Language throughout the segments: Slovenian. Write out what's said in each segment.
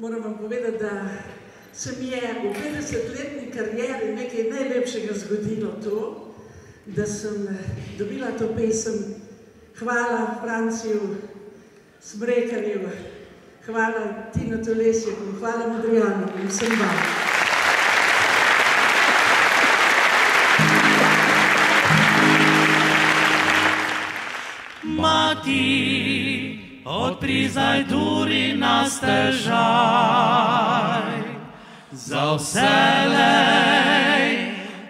moram vam povedati, da se mi je v 50-letni karieri nekaj najlepšega zgodilo to, da sem dobila to pesem. Hvala Franciju Smrekarju, hvala Tinetu Lesjaku, hvala Modrijanu in vsem vam. Mati, odprizaj duri na stežaj, za vselej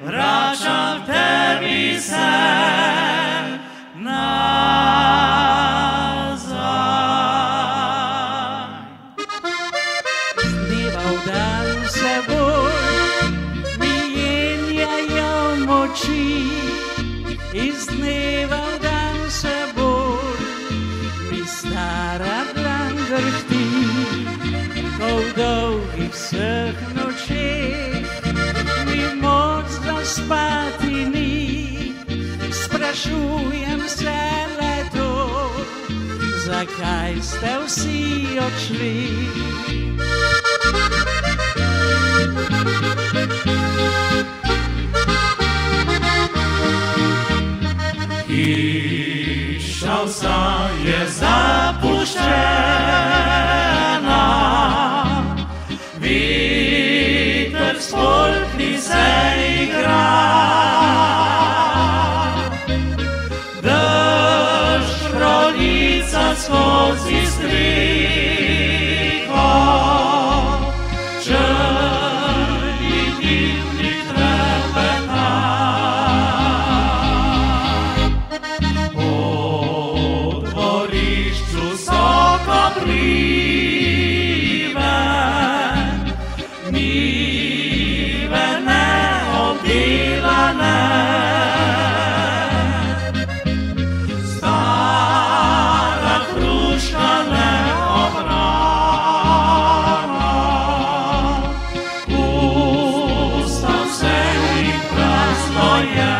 vračam tebi se nazaj. Z dneva v dan vse bolj mi jenjajo moči, iz dneva v dan vse bolj mi stara dlan drhti, ko v dolgih vseh nočeh mi moč zaspati ni. Sprašujem se le to, zakaj ste vsi odšli. Hiša vsa je zapuščena, veter s polkni se igra, dežď prolica skozi streho, črni dimnik trepeta. Po dvorišču so koprive, njive neobdelane. Stara hruška neobrana, usta vseh prazno je.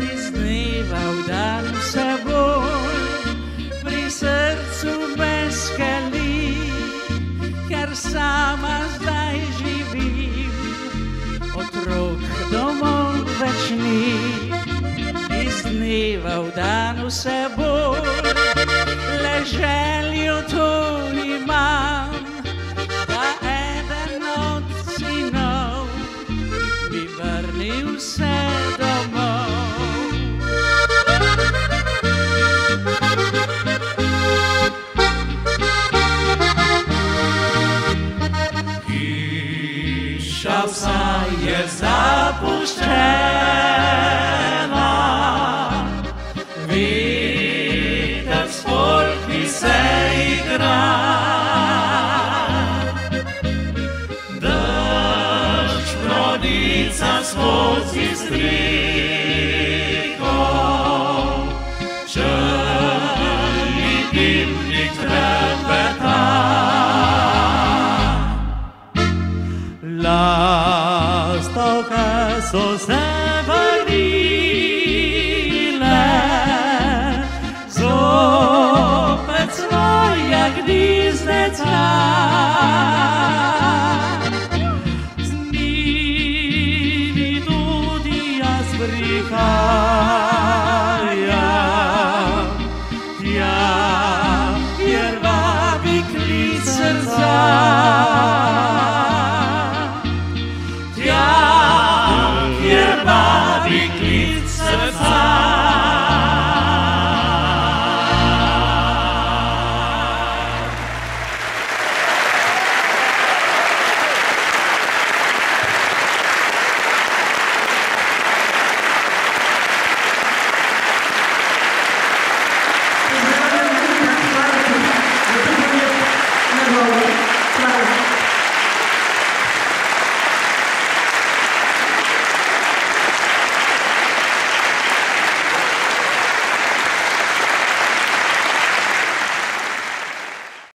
Iz dneva v dan vse bolj pri srcu beskali, ker sama zdaj živim, otrok domov več ni. Iz dneva v dan vse bolj le željo to imam, da eden od sinov mi vrnil vse domov. Hiša vsa je zapuščena, veter s polkni se igra, dežď prodica skozi streho, črni dimnik trepeta. Lastovke so se vrnile, zopet svoje gnizdece